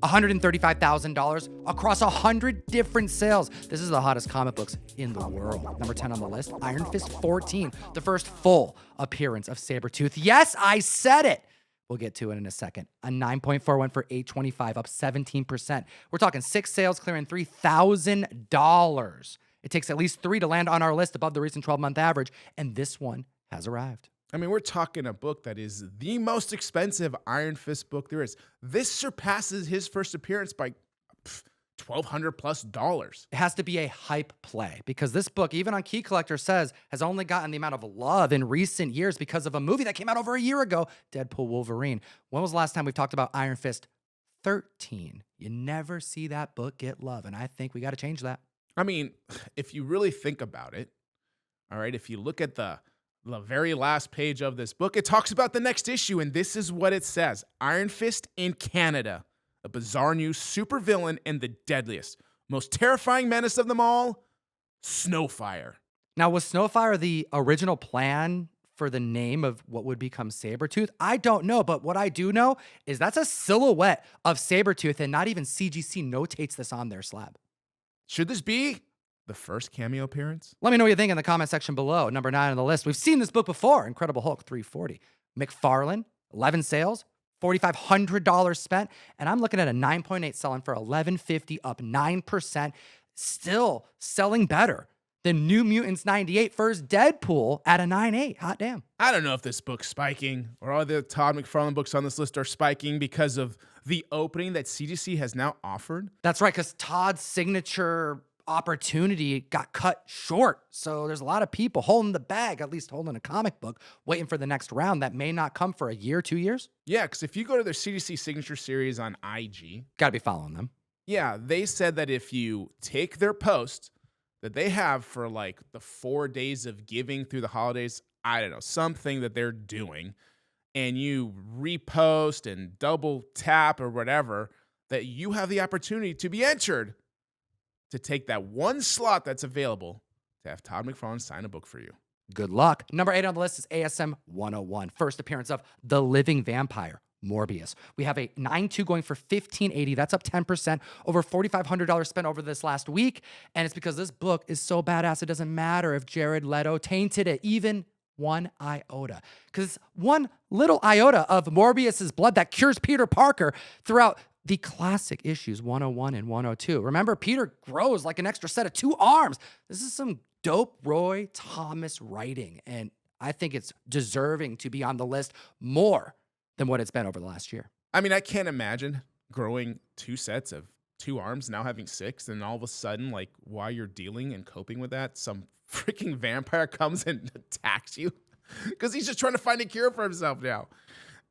$135,000 across 100 different sales. This is the hottest comic books in the world. Number 10 on the list, Iron Fist 14, the first full appearance of Sabretooth. Yes, I said it. We'll get to it in a second. A 9.41 for $825, up 17%. We're talking 6 sales clearing $3,000. It takes at least 3 to land on our list above the recent 12-month average, and this one has arrived. I mean, we're talking a book that is the most expensive Iron Fist book there is. This surpasses his first appearance by $1,200+. It has to be a hype play because this book, even on Key Collector, says has only gotten the amount of love in recent years because of a movie that came out over a year ago, Deadpool Wolverine. When was the last time we've talked about Iron Fist 13? You never see that book get love, and I think we got to change that. I mean, if you really think about it, all right, if you look at the very last page of this book, it talks about the next issue, and this is what it says. Iron Fist in Canada, a bizarre new supervillain and the deadliest, most terrifying menace of them all, Snowfire. Now, was Snowfire the original plan for the name of what would become Sabretooth? I don't know, but what I do know is that's a silhouette of Sabretooth, and not even CGC notates this on their slab. Should this be the first cameo appearance? Let me know what you think in the comment section below. Number 9 on the list. We've seen this book before. Incredible Hulk, $340. McFarlane, 11 sales, $4,500 spent. And I'm looking at a 9.8 selling for $1,150, up 9%. Still selling better than New Mutants 98 first Deadpool at a 9.8. Hot damn. I don't know if this book's spiking or all the Todd McFarlane books on this list are spiking because of the opening that CGC has now offered. That's right, because Todd's signature opportunity got cut short. So there's a lot of people holding the bag, at least holding a comic book, waiting for the next round that may not come for a year, 2 years. Yeah, because if you go to their CGC signature series on IG, got to be following them. Yeah, they said that if you take their post that they have for like the 4 days of giving through the holidays, I don't know, something that they're doing, and you repost and double tap or whatever, that you have the opportunity to be entered to take that one slot that's available to have Todd McFarlane sign a book for you. Good luck. Number 8 on the list is ASM 101. First appearance of The Living Vampire, Morbius. We have a 9.2 going for $1,580. That's up 10%. Over $4,500 spent over this last week. And it's because this book is so badass, it doesn't matter if Jared Leto tainted it, even one iota. Because one little iota of Morbius's blood that cures Peter Parker throughout the classic issues 101 and 102. Remember, Peter grows like an extra set of 2 arms. This is some dope Roy Thomas writing, and I think it's deserving to be on the list more than what it's been over the last year. I mean, I can't imagine growing 2 sets of 2 arms, now having 6, and all of a sudden, like, while you're dealing and coping with that, some freaking vampire comes and attacks you because he's just trying to find a cure for himself now.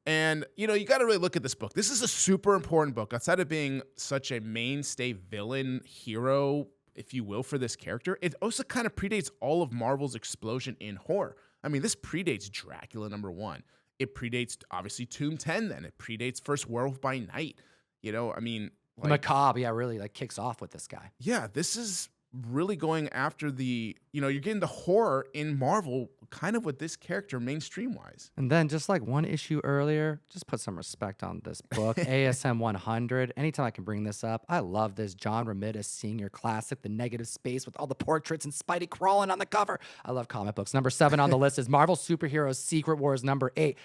And, you know, you got to really look at this book. This is a super important book. Outside of being such a mainstay villain hero, if you will, for this character, it also kind of predates all of Marvel's explosion in horror. I mean, this predates Dracula #1. It predates, obviously, Tomb 10 then. It predates First Werewolf by Night. You know, I mean, like, Macabre, yeah, really like kicks off with this guy. Yeah, this is really going after the, you know, you're getting the horror in Marvel kind of with this character mainstream-wise. And then just like one issue earlier, just put some respect on this book, ASM 100. Anytime I can bring this up, I love this John Romita Sr. classic, The Negative Space with all the portraits and Spidey crawling on the cover. I love comic books. Number 7 on the list is Marvel Superheroes Secret Wars number 8.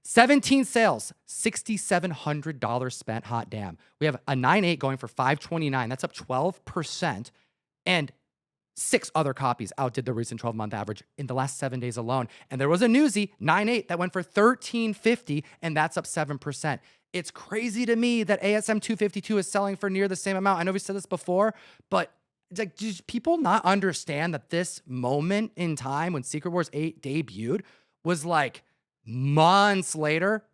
17 sales, $6,700 spent. Hot damn. We have a 9.8 going for $529. That's up 12%. And 6 other copies outdid the recent 12-month average in the last 7 days alone. And there was a newsie, 9.8, that went for $1,350, and that's up 7%. It's crazy to me that ASM 252 is selling for near the same amount. I know we said this before, but it's like, do people not understand that this moment in time when Secret Wars 8 debuted was like months later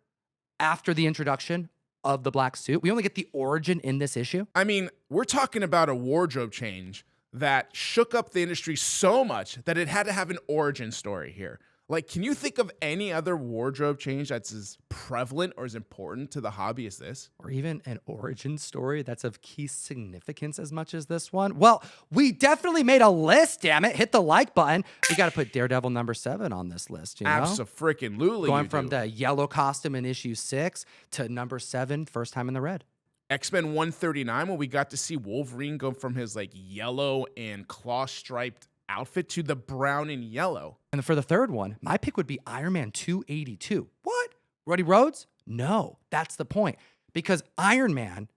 after the introduction of the black suit? We only get the origin in this issue. I mean, we're talking about a wardrobe change that shook up the industry so much that it had to have an origin story here. Like, can you think of any other wardrobe change that's as prevalent or as important to the hobby as this? Or even an origin story that's of key significance as much as this one? Well, we definitely made a list, damn it. Hit the like button. We got to put Daredevil number 7 on this list, you know? Abso-freaking-lutely. Going from the yellow costume in issue 6 to number 7, first time in the red. X-Men 139, when we got to see Wolverine go from his like yellow and claw striped outfit to the brown and yellow. And for the third one, my pick would be Iron Man 282. What? Roddy Rhodes? No, that's the point. Because Iron Man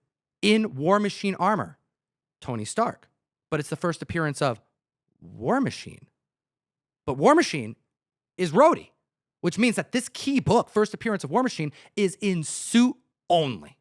in War Machine armor, Tony Stark. But it's the first appearance of War Machine. But War Machine is Rhodey, which means that this key book, first appearance of War Machine, is in suit only.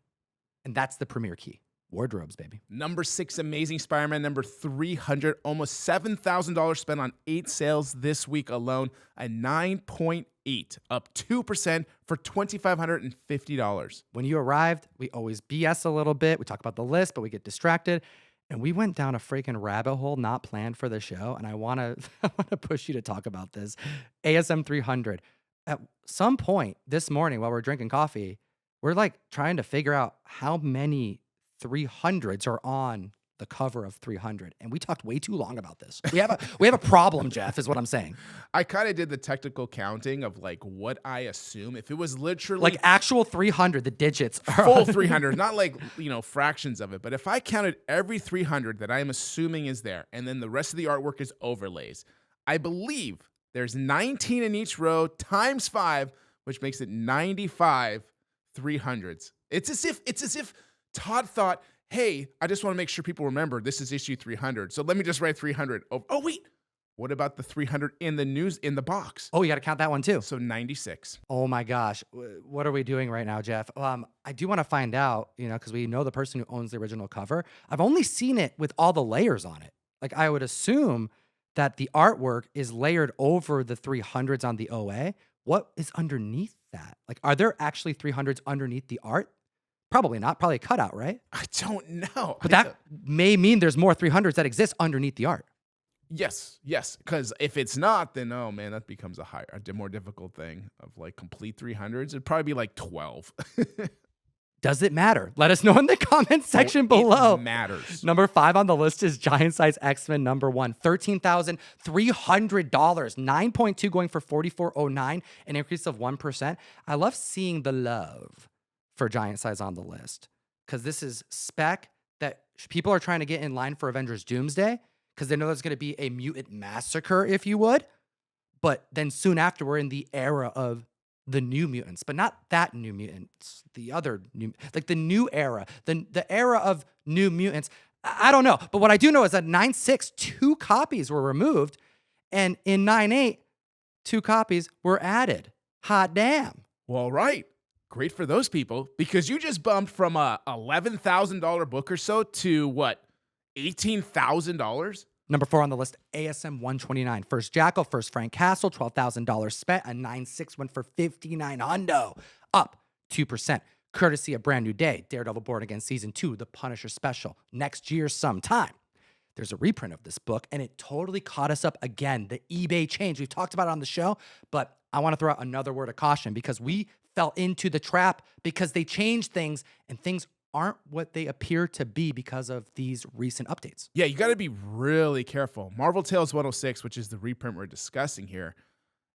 And that's the premier key. Wardrobes, baby. Number 6, Amazing Spider-Man. Number 300, almost $7,000 spent on 8 sales this week alone. A 9.8, up 2% for $2,550. When you arrived, we always BS a little bit. We talk about the list, but we get distracted. And we went down a freaking rabbit hole not planned for the show. And I want to push you to talk about this. ASM 300. At some point this morning while we're drinking coffee, we're like trying to figure out how many 300s are on the cover of 300. And we talked way too long about this. We have a problem, Jeff, is what I'm saying. I kind of did the technical counting of like what I assume. If it was literally Like actual 300, the digits are full on- 300, not like, fractions of it. But if I counted every 300 that I am assuming is there, and then the rest of the artwork is overlays, I believe there's 19 in each row times 5, which makes it 95 300s. It's as if Todd thought, hey, I just want to make sure people remember this is issue 300. So let me just write 300. Oh wait. What about the 300 in the box? Oh, you got to count that one too. So 96. Oh my gosh. What are we doing right now, Jeff? I do want to find out, because we know the person who owns the original cover. I've only seen it with all the layers on it. Like I would assume that the artwork is layered over the 300s on the OA. What is underneath that? Like, are there actually 300s underneath the art? Probably not. Probably a cutout, right? I don't know. But that may mean there's more 300s that exist underneath the art. Yes. Because if it's not, then oh man, that becomes a more difficult thing of like complete 300s. It'd probably be like 12. Does it matter? Let us know in the comment section below. It matters. Number 5 on the list is Giant Size X-Men number 1. $13,300. 9.2 going for $44.09, an increase of 1%. I love seeing the love for Giant Size on the list because this is spec that people are trying to get in line for Avengers Doomsday because they know there's going to be a mutant massacre, if you would. But then soon after, we're in the era of the New Mutants, but not that New Mutants, the other new, like the new era, the era of New Mutants. I don't know. But what I do know is that 9.6, 2 copies were removed, and in 9.8, 2 copies were added. Hot damn. Well, right. Great for those people because you just bumped from a $11,000 book or so to what, $18,000? Number 4 on the list, ASM 129. First Jackal, first Frank Castle, $12,000 spent. A 9.6 went for $59,000, up 2%. Courtesy of Brand New Day, Daredevil Born Again Season 2, The Punisher Special, next year sometime. There's a reprint of this book, and it totally caught us up again. The eBay change. We've talked about it on the show, but I want to throw out another word of caution because we fell into the trap because they changed things, and things aren't what they appear to be because of these recent updates. Yeah, you got to be really careful. Marvel Tales 106, which is the reprint we're discussing here,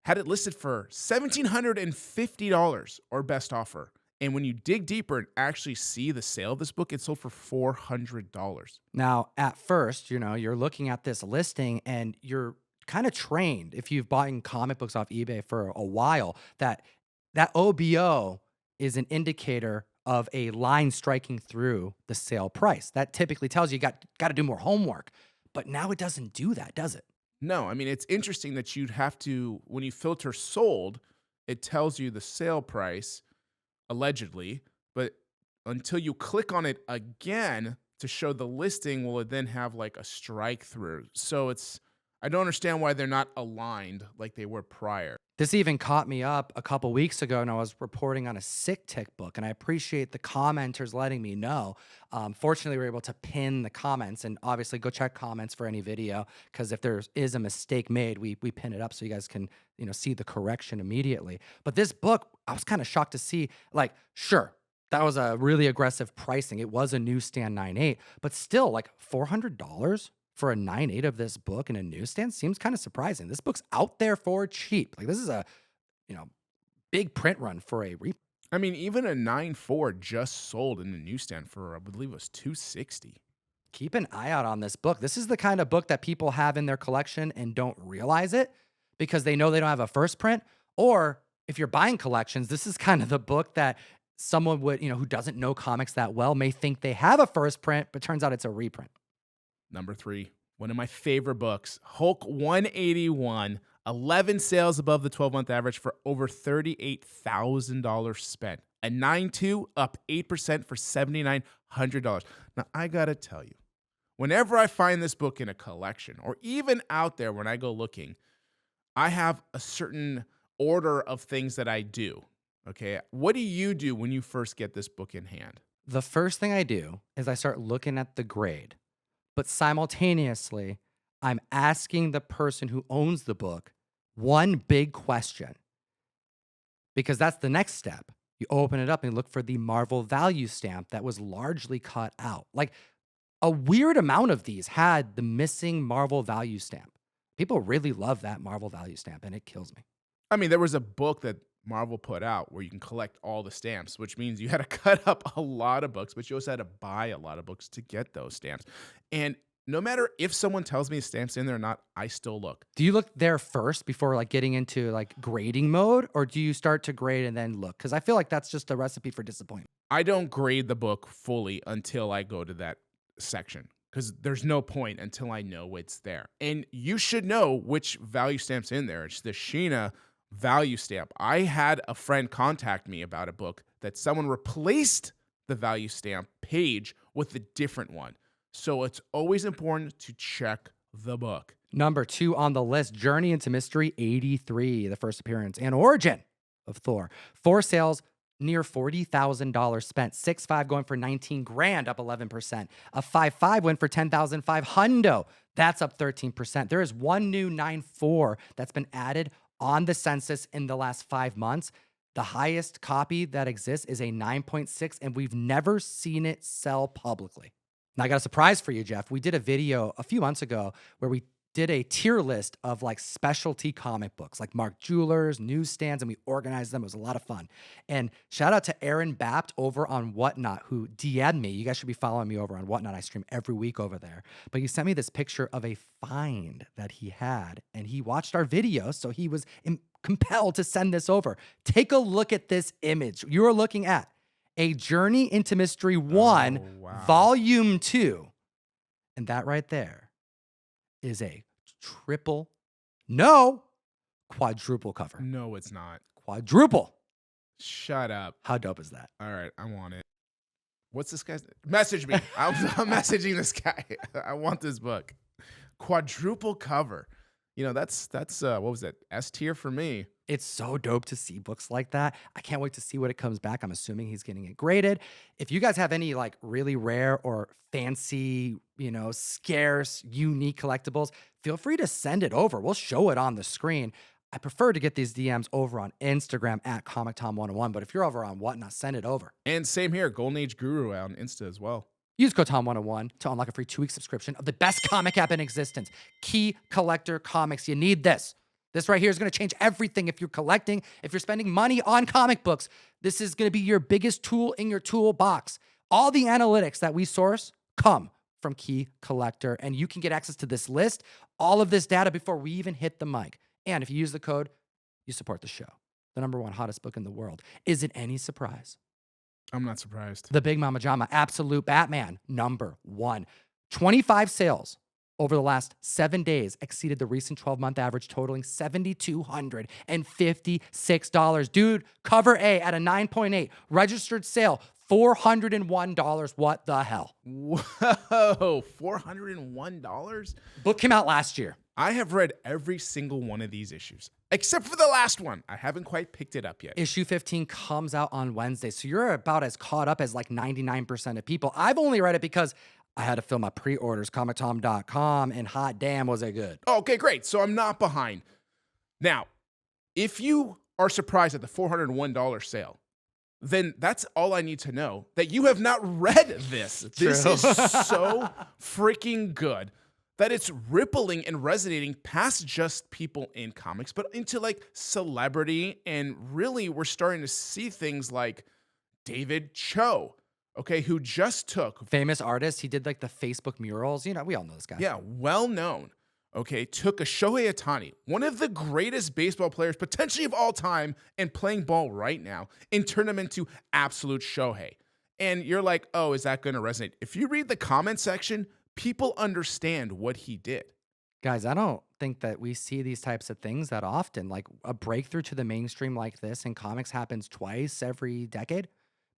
had it listed for $1,750 or best offer. And when you dig deeper and actually see the sale of this book, it sold for $400. Now, at first, you're looking at this listing and you're kind of trained, if you've bought comic books off eBay for a while, that OBO is an indicator of a line striking through the sale price. That typically tells you got to do more homework. But now it doesn't do that, does it? No, I mean, it's interesting that you'd have to, when you filter sold, it tells you the sale price, allegedly, but until you click on it again to show the listing, will it then have like a strike through? So I don't understand why they're not aligned like they were prior. This even caught me up a couple weeks ago, and I was reporting on a sick tick book, and I appreciate the commenters letting me know. Fortunately, we were able to pin the comments, and obviously go check comments for any video, because if there is a mistake made, we pin it up so you guys can see the correction immediately. But this book, I was kind of shocked to see, like, sure, that was a really aggressive pricing. It was a newsstand 9.8, but still, like, $400 for a 9.8 of this book in a newsstand seems kind of surprising. This book's out there for cheap. Like, this is a, big print run for a reprint. I mean, even a 9.4 just sold in the newsstand for, I believe it was 260. Keep an eye out on this book. This is the kind of book that people have in their collection and don't realize it because they know they don't have a first print. Or if you're buying collections, this is kind of the book that someone would, who doesn't know comics that well may think they have a first print, but turns out it's a reprint. Number 3, one of my favorite books, Hulk 181, 11 sales above the 12-month average for over $38,000 spent. A 9.2 up 8% for $7,900. Now, I got to tell you, whenever I find this book in a collection or even out there when I go looking, I have a certain order of things that I do. Okay. What do you do when you first get this book in hand? The first thing I do is I start looking at the grade, but simultaneously, I'm asking the person who owns the book one big question because that's the next step. You open it up and look for the Marvel value stamp that was largely cut out. Like a weird amount of these had the missing Marvel value stamp. People really love that Marvel value stamp and it kills me. I mean, there was a book that Marvel put out where you can collect all the stamps, which means you had to cut up a lot of books, but you also had to buy a lot of books to get those stamps. And no matter if someone tells me the stamp's in there or not, I still look. Do you look there first before like getting into like grading mode, or do you start to grade and then look? Because I feel like that's just a recipe for disappointment. I don't grade the book fully until I go to that section because there's no point until I know it's there. And you should know which value stamp's in there. It's the Sheena value stamp. I had a friend contact me about a book that someone replaced the value stamp page with a different one. So it's always important to check the book. Number 2 on the list, Journey into Mystery 83, the first appearance and origin of Thor. 4 sales, near $40,000 spent. 6.5 going for 19 grand, up 11%. A 5.5 went for 10,500. That's up 13%. There is one new 9.4 that's been added on the census in the last 5 months. The highest copy that exists is a 9.6, and we've never seen it sell publicly. Now, I got a surprise for you, Jeff. We did a video a few months ago where we did a tier list of like specialty comic books, like Mark Jewelers, newsstands, and we organized them. It was a lot of fun. And shout out to Aaron Bapt over on Whatnot, who DM'd me. You guys should be following me over on Whatnot. I stream every week over there. But he sent me this picture of a find that he had, and he watched our video, so he was compelled to send this over. Take a look at this image. You are looking at A Journey into Mystery 1, wow. Volume 2. And that right there is a quadruple cover. No, it's not. Quadruple. Shut up. How dope is that? All right, I want it. What's this guy's? Message me. I'm messaging this guy. I want this book. Quadruple cover. That's what was that? S tier for me. It's so dope to see books like that. I can't wait to see what it comes back. I'm assuming he's getting it graded. If you guys have any like really rare or fancy, scarce, unique collectibles, feel free to send it over. We'll show it on the screen. I prefer to get these DMs over on Instagram at ComicTom101, but if you're over on Whatnot, send it over. And same here, Golden Age Guru on Insta as well. Use code Tom101 to unlock a free 2-week subscription of the best comic app in existence, Key Collector Comics. You need this. This right here is going to change everything if you're collecting, if you're spending money on comic books. This is going to be your biggest tool in your toolbox. All the analytics that we source come from Key Collector, and you can get access to this list, all of this data before we even hit the mic. And if you use the code, you support the show. The #1 hottest book in the world. Is it any surprise? I'm not surprised. The Big Mama Jama, Absolute Batman, #1. 25 sales over the last 7 days exceeded the recent 12-month average, totaling $7,256. Dude, cover A at a 9.8. Registered sale, $401. What the hell? Whoa, $401? Book came out last year. I have read every single one of these issues, except for the last one. I haven't quite picked it up yet. Issue 15 comes out on Wednesday, so you're about as caught up as like 99% of people. I've only read it because I had to fill my pre-orders, ComicTom.com, and hot damn, was it good. Okay, great. So I'm not behind. Now, if you are surprised at the $401 sale, then that's all I need to know, that you have not read this. This is so freaking good. that it's rippling and resonating past just people in comics, but into like celebrity. And really, we're starting to see things like David Cho, okay, who just took, Famous artist. He did like the Facebook murals. You know, we all know this guy. yeah, well known, okay, took a Shohei Ohtani, one of the greatest baseball players potentially of all time and playing ball right now, and turned him into absolute Shohei. And you're like, oh, is that going to resonate? If you read the comment section, people understand what he did. Guys, I don't think that we see these types of things that often. Like a breakthrough to the mainstream like this in comics happens twice every decade,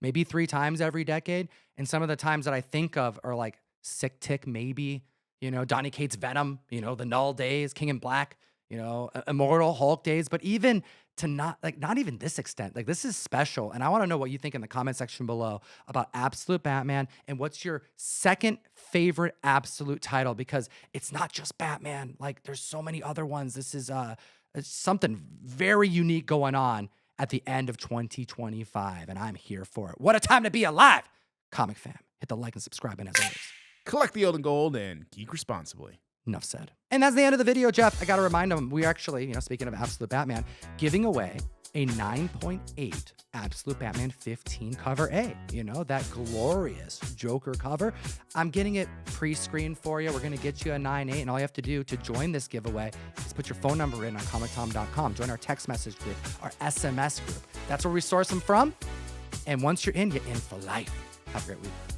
maybe 3 times every decade. And some of the times that I think of are like Sick Tick, maybe, you know, Donny Cates' Venom, you know, the Null days, King in Black, you know, Immortal Hulk days. But even to not even this extent, like this is special. And I want to know what you think in the comment section below about Absolute Batman and what's your second favorite Absolute title, because it's not just Batman. Like there's so many other ones. This is it's something very unique going on at the end of 2025, and I'm here for it. What a time to be alive, comic fam. Hit the like and subscribe, and as always, Collect the old and gold and geek responsibly. enough said. And that's the end of the video, Jeff. I got to remind them, we actually, you know, speaking of Absolute Batman, giving away a 9.8 Absolute Batman 15 cover A. You know, that glorious Joker cover. I'm getting it pre-screened for you. We're going to get you a 9.8, and all you have to do to join this giveaway is put your phone number in on comictom.com. Join our text message group, our SMS group. That's where we source them from. And once you're in for life. Have a great week.